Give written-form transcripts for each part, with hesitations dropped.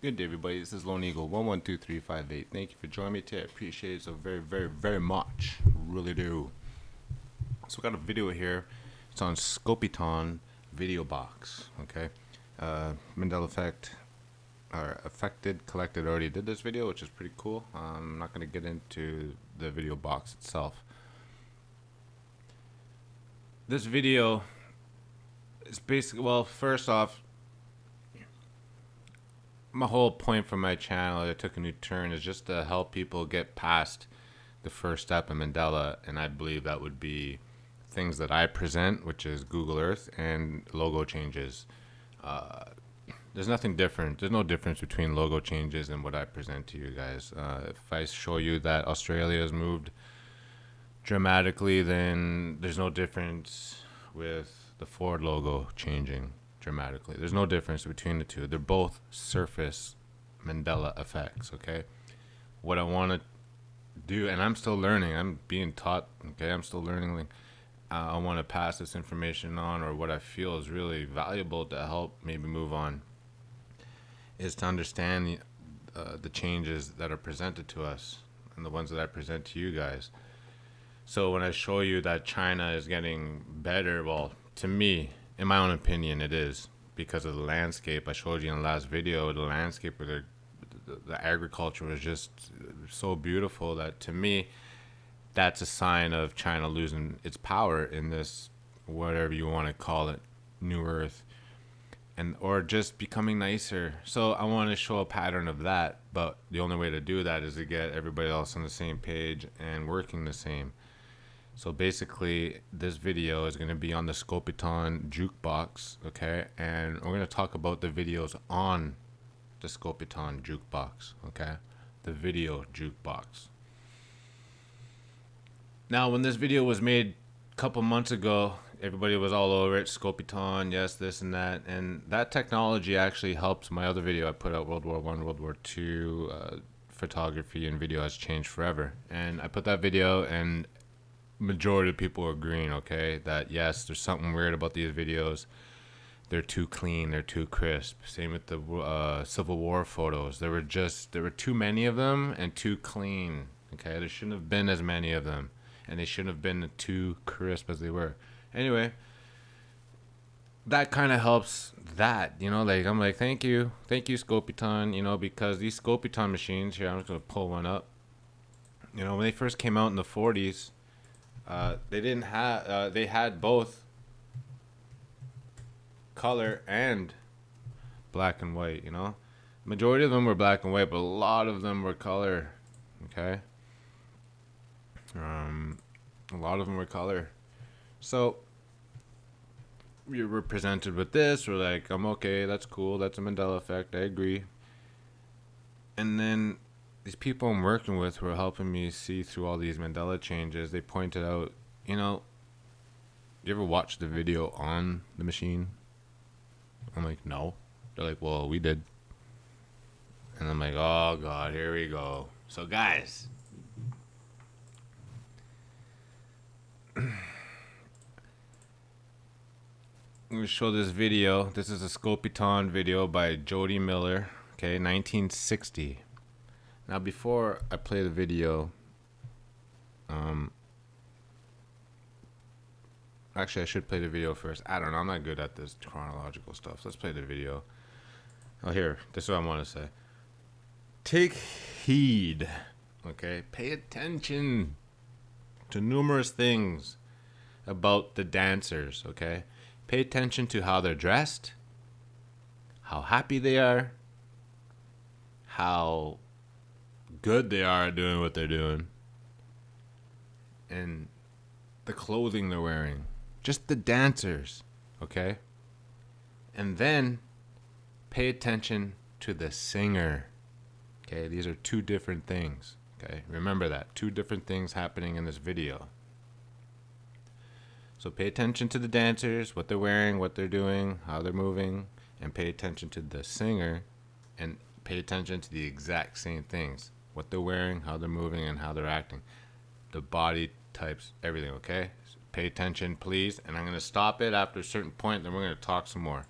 Good day, everybody. This is Lone Eagle 112358. Thank you for joining me today. I appreciate it so very much. Really do. So we got a video here. It's on Scopitone video box. Okay, Mandela effect or affected collected already did this video, which is pretty cool. I'm not going to get into the video box itself. This video is basically, well, first off, my whole point for my channel, it took a new turn, is just to help people get past the first step in Mandela, and I believe that would be things that I present, which is Google Earth and logo changes. There's nothing different. There's no difference between logo changes and what I present to you guys. If I show you that Australia has moved dramatically, then there's no difference with the Ford logo changing dramatically. There's no difference between the two. They're both surface Mandela effects. Okay, what I want to do, and I'm still learning, I'm being taught, okay, I'm still learning. I want to pass this information on, or what I feel is really valuable to help maybe move on, is to understand the changes that are presented to us and the ones that I present to you guys. So when I show you that China is getting better, well, to me, in my own opinion, it is because of the landscape. I showed you in the last video, the landscape where the agriculture was just so beautiful that, to me, that's a sign of China losing its power in this, whatever you want to call it, new earth, and or just becoming nicer. So I want to show a pattern of that, but the only way to do that is to get everybody else on the same page and working the same. So basically, this video is going to be on the Scopitone Jukebox, okay? And we're going to talk about the videos on the Scopitone Jukebox, okay? The video Jukebox. Now, when this video was made a couple months ago, everybody was all over it. Scopitone, yes, this and that. And that technology actually helped my other video. I put out World War I, World War II, photography and video has changed forever. And I put that video, and majority of people are agreeing, okay, that yes, there's something weird about these videos. They're too clean, they're too crisp. Same with the Civil War photos. There were too many of them and too clean. Okay, there shouldn't have been as many of them, and they shouldn't have been too crisp as they were. Anyway, that kind of helps that, like, I'm like, thank you Scopitone, because these Scopitone machines here, I'm just gonna pull one up. When they first came out in the 40s, they didn't have they had both color and black and white. Majority of them were black and white, but a lot of them were color. Okay, a lot of them were color. So we were presented with this, we're like, I'm okay, that's cool, that's a Mandela effect, I agree. And then these people I'm working with who are helping me see through all these Mandela changes, they pointed out, you ever watch the video on the machine? I'm like, no. They're like, well, we did. And I'm like, oh God, here we go. So guys, I'm going to show this video. This is a Scopitone video by Jody Miller, okay, 1960. Now, before I play the video, actually, I should play the video first. I don't know. I'm not good at this chronological stuff. Let's play the video. Oh, here. This is what I want to say. Take heed, okay? Pay attention to numerous things about the dancers, okay? Pay attention to how they're dressed, how happy they are, how good they are at doing what they're doing, and the clothing they're wearing. Just the dancers, okay? And then pay attention to the singer, okay? These are two different things, okay? Remember that. Two different things happening in this video. So pay attention to the dancers, what they're wearing, what they're doing, how they're moving, and pay attention to the singer, and pay attention to the exact same things. What they're wearing, how they're moving, and how they're acting. The body types, everything, okay? So pay attention, please. And I'm going to stop it after a certain point, then we're going to talk some more.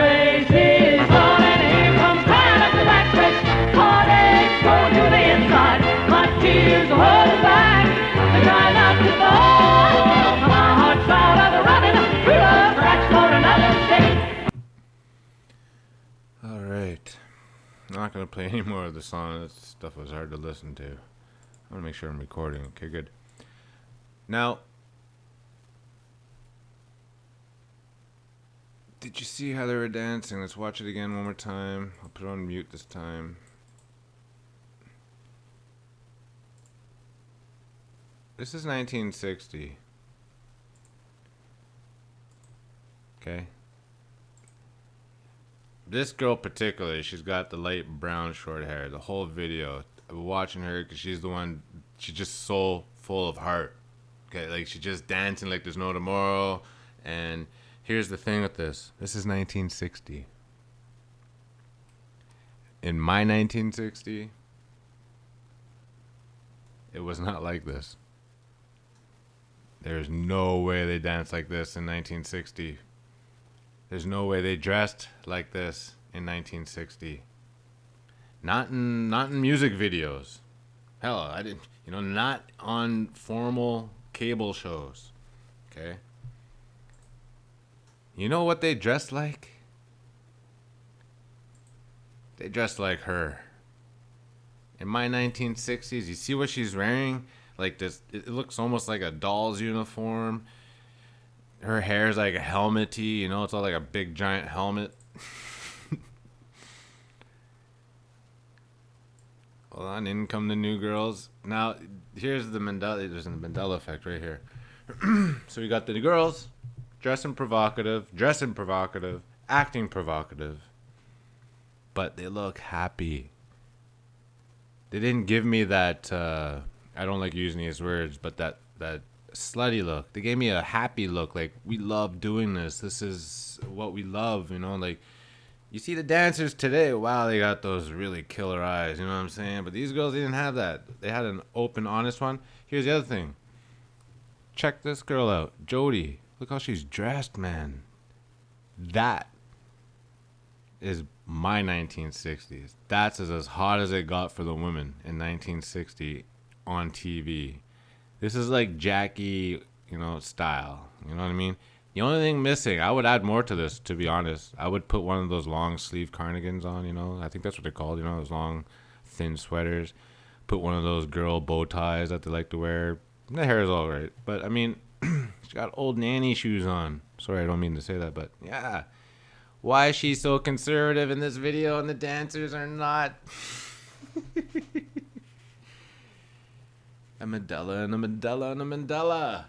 race is on, and here comes time at the backstretch. Heartaches going to the inside, my tears are holding back. They try not to fall, my heart's out of the running. True love cracks for another stick. All right. I'm not going to play any more of the song. That stuff was hard to listen to. I want to make sure I'm recording. Okay, good. Now, did you see how they were dancing? Let's watch it again one more time. I'll put it on mute this time. This is 1960. Okay. This girl particularly, she's got the light brown short hair. The whole video, I'm watching her because she's the one, she's just so full of heart. Okay, like she's just dancing like there's no tomorrow. And here's the thing with this. This is 1960. In my 1960, it was not like this. There's no way they danced like this in 1960. There's no way they dressed like this in 1960. Not in music videos. Hell, I didn't, not on formal cable shows. Okay? You know what they dressed like? They dressed like her. In my 1960s, you see what she's wearing? Like this, it looks almost like a doll's uniform. Her hair's like a helmety, it's all like a big giant helmet. Hold on, in come the new girls. Now, here's the Mandela, there's a Mandela effect right here. So we got the girls dressing provocative, acting provocative, but they look happy. They didn't give me that, I don't like using these words, but that slutty look. They gave me a happy look, like we love doing this. This is what we love, like you see the dancers today, wow, they got those really killer eyes, you know what I'm saying? But these girls, they didn't have that. They had an open, honest one. Here's the other thing. Check this girl out, Jody. Look how she's dressed, man. That is my 1960s. That's as hot as it got for the women in 1960 on TV. This is like Jackie, style. You know what I mean? The only thing missing, I would add more to this, to be honest. I would put one of those long sleeve cardigans on, I think that's what they're called, those long, thin sweaters. Put one of those girl bow ties that they like to wear. The hair is all right. But, I mean, she got old nanny shoes on. Sorry, I don't mean to say that, but yeah. Why is she so conservative in this video and the dancers are not? A Mandela and a Mandela and a Mandela.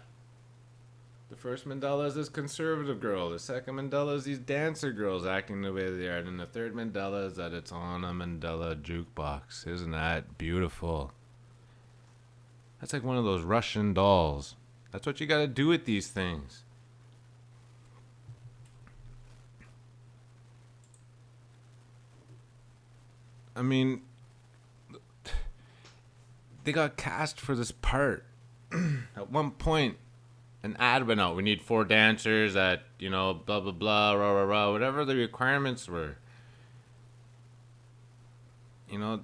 The first Mandela is this conservative girl. The second Mandela is these dancer girls acting the way they are. And the third Mandela is that it's on a Mandela jukebox. Isn't that beautiful? That's like one of those Russian dolls. That's what you gotta do with these things. I mean, they got cast for this part. At one point, an ad went out. We need 4 dancers at, blah, blah, blah, rah, rah, rah, whatever the requirements were. And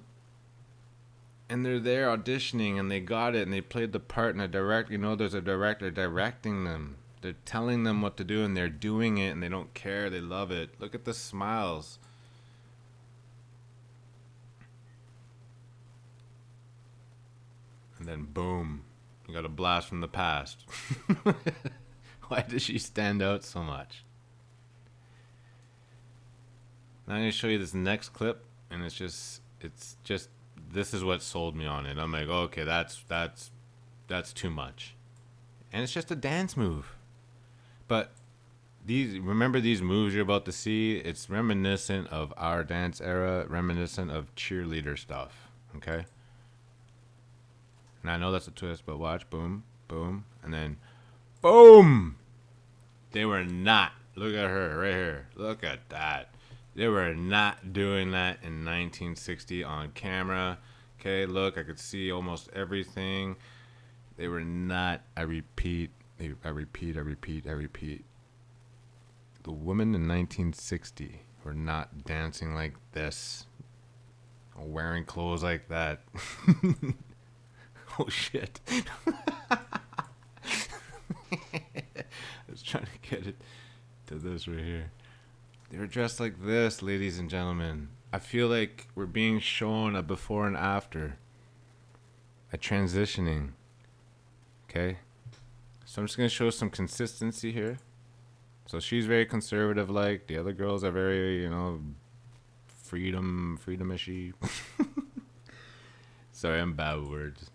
they're there auditioning and they got it and they played the part and there's a director directing them. They're telling them what to do and they're doing it and they don't care. They love it. Look at the smiles. And then boom, you got a blast from the past. Why does she stand out so much? Now I'm going to show you this next clip, and it's just this is what sold me on it. I'm like, oh, okay, that's too much. And it's just a dance move. But remember these moves you're about to see? It's reminiscent of our dance era, reminiscent of cheerleader stuff, okay? And I know that's a twist, but watch. Boom, boom, and then boom. They were not. Look at her right here. Look at that. They were not doing that in 1960 on camera. Okay, look, I could see almost everything. They were not. I repeat. The The women in 1960 were not dancing like this, or wearing clothes like that. Oh shit. I was trying to get it to this right here. They were dressed like this, ladies and gentlemen. I feel like we're being shown a before and after. A transitioning. Okay? So I'm just going to show some consistency here. So she's very conservative like. The other girls are very, freedom-ishy. Sorry, I'm bad with words.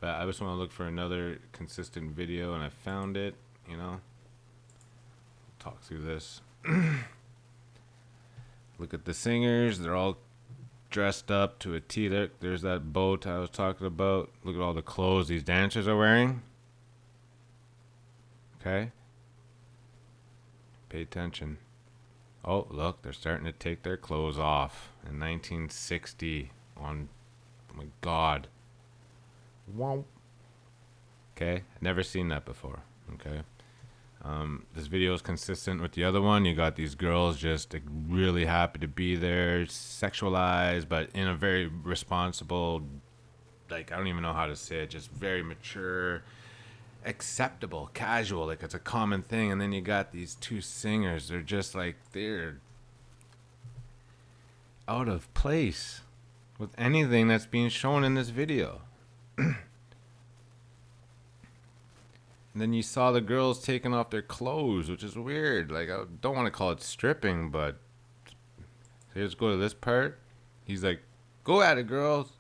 But I just want to look for another consistent video, and I found it, Talk through this. Look at the singers. They're all dressed up to a T. There's that boat I was talking about. Look at all the clothes these dancers are wearing. Okay? Pay attention. Oh, look, they're starting to take their clothes off in 1960 on, oh my God. Wow. Okay, never seen that before. Okay. This video is consistent with the other one. You got these girls just like, really happy to be there, sexualized, but in a very responsible, like, I don't even know how to say it, just very mature, acceptable, casual, like it's a common thing. And then you got these two singers. They're just like, they're out of place with anything that's being shown in this video. And then you saw the girls taking off their clothes, which is weird. Like, I don't want to call it stripping, but let's go to this part. He's like, go at it, girls.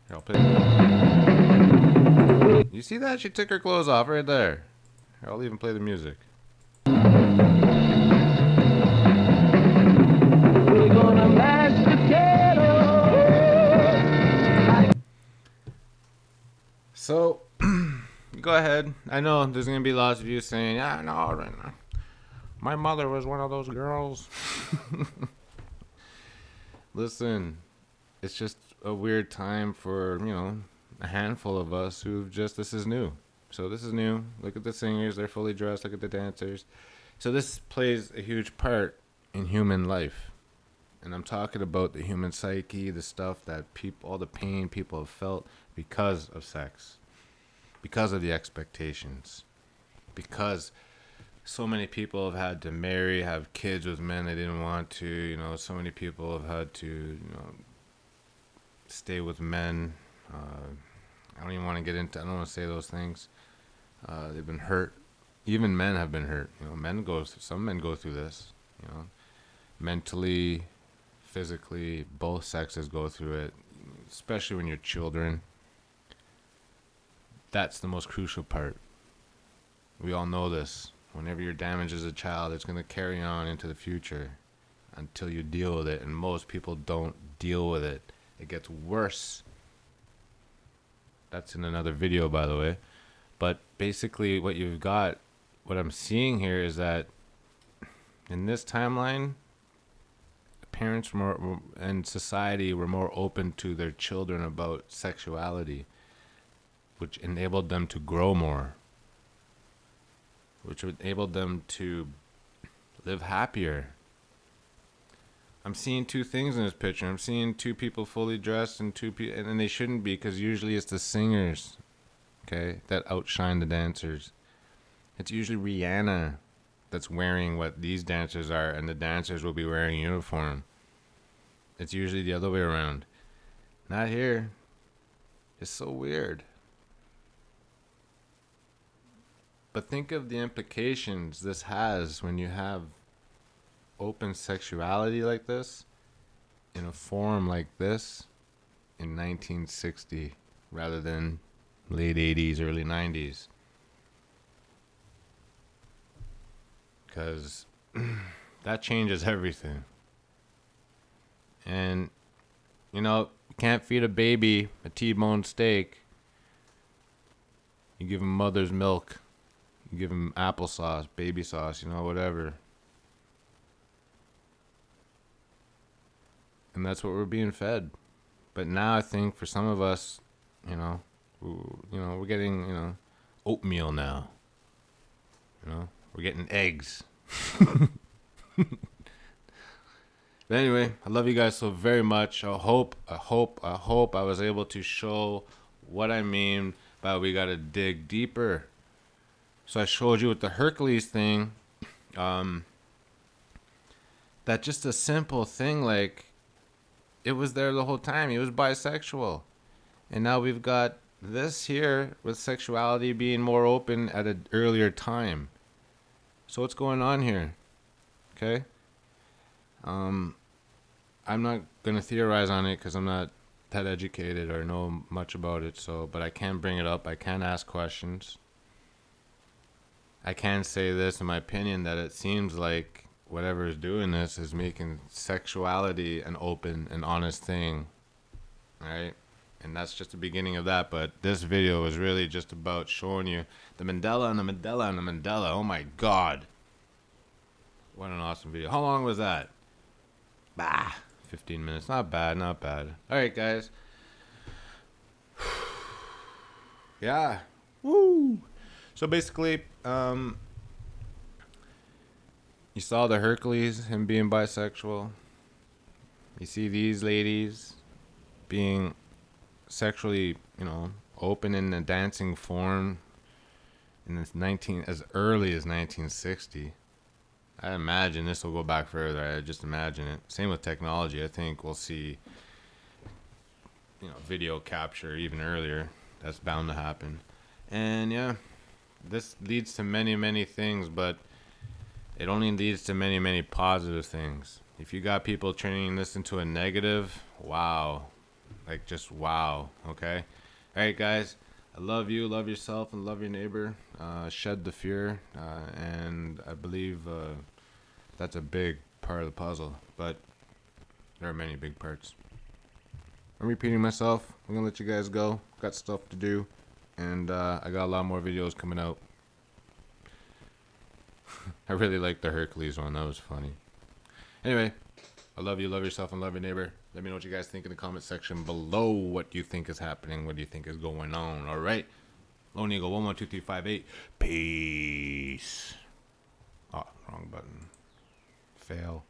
Here, I'll play. You see that? She took her clothes off right there. Here, I'll even play the music. We're gonna mash the ghetto. So, go ahead. I know there's going to be lots of you saying, yeah, no, my mother was one of those girls. Listen, it's just a weird time for, a handful of us who've just, this is new. So this is new. Look at the singers. They're fully dressed. Look at the dancers. So this plays a huge part in human life. And I'm talking about the human psyche, the stuff that all the pain people have felt because of sex. Because of the expectations. Because so many people have had to marry, have kids with men they didn't want to. So many people have had to, stay with men. I don't even want to get into, I don't want to say those things. They've been hurt. Even men have been hurt. Some men go through this. Mentally, physically, both sexes go through it. Especially when you're children. That's the most crucial part. We all know this. Whenever you're damaged as a child, it's going to carry on into the future until you deal with it. And most people don't deal with it. It gets worse. That's in another video, by the way. But basically what I'm seeing here is that in this timeline, parents and society were more open to their children about sexuality, which enabled them to grow more, which enabled them to live happier. I'm seeing two things in this picture. I'm seeing two people fully dressed and and they shouldn't be, because usually it's the singers, okay, that outshine the dancers. It's usually Rihanna that's wearing what these dancers are, and the dancers will be wearing uniform. It's usually the other way around. Not here. It's so weird. But think of the implications this has when you have open sexuality like this in a form like this in 1960 rather than late 80s, early 90s. Because that changes everything. And, you can't feed a baby a T-bone steak. You give him mother's milk. You give him applesauce, baby sauce, whatever. And that's what we're being fed. But now I think for some of us, we're getting, oatmeal now. We're getting eggs. But anyway, I love you guys so very much. I hope I was able to show what I mean by we gotta dig deeper. So I showed you with the Hercules thing, that just a simple thing, like, it was there the whole time. He was bisexual. And now we've got this here with sexuality being more open at an earlier time. So what's going on here? Okay? I'm not going to theorize on it because I'm not that educated or know much about it. So, but I can bring it up. I can ask questions. I can say this in my opinion, that it seems like whatever is doing this is making sexuality an open and honest thing. Right? And that's just the beginning of that. But this video is really just about showing you the Mandela and the Mandela and the Mandela. Oh my God. What an awesome video. How long was that? 15 minutes. Not bad, not bad. All right, guys. Yeah. Woo. So basically, you saw the Hercules, him being bisexual. You see these ladies being sexually, open in a dancing form in this as early as 1960. I imagine this will go back further. I just imagine it. Same with technology. I think we'll see, video capture even earlier. That's bound to happen. And yeah, this leads to many, many things, but it only leads to many, many positive things. If you got people turning this into a negative, wow. Like, just wow. Okay? All right, guys. I love you, love yourself, and love your neighbor. Shed the fear, and I believe that's a big part of the puzzle, but there are many big parts. I'm repeating myself. I'm going to let you guys go. Got stuff to do, and I got a lot more videos coming out. I really liked the Hercules one. That was funny. Anyway, I love you, love yourself, and love your neighbor. Let me know what you guys think in the comment section below. What you think is happening? What do you think is going on? All right. Lone Eagle 112358. Peace. Oh, wrong button. Fail.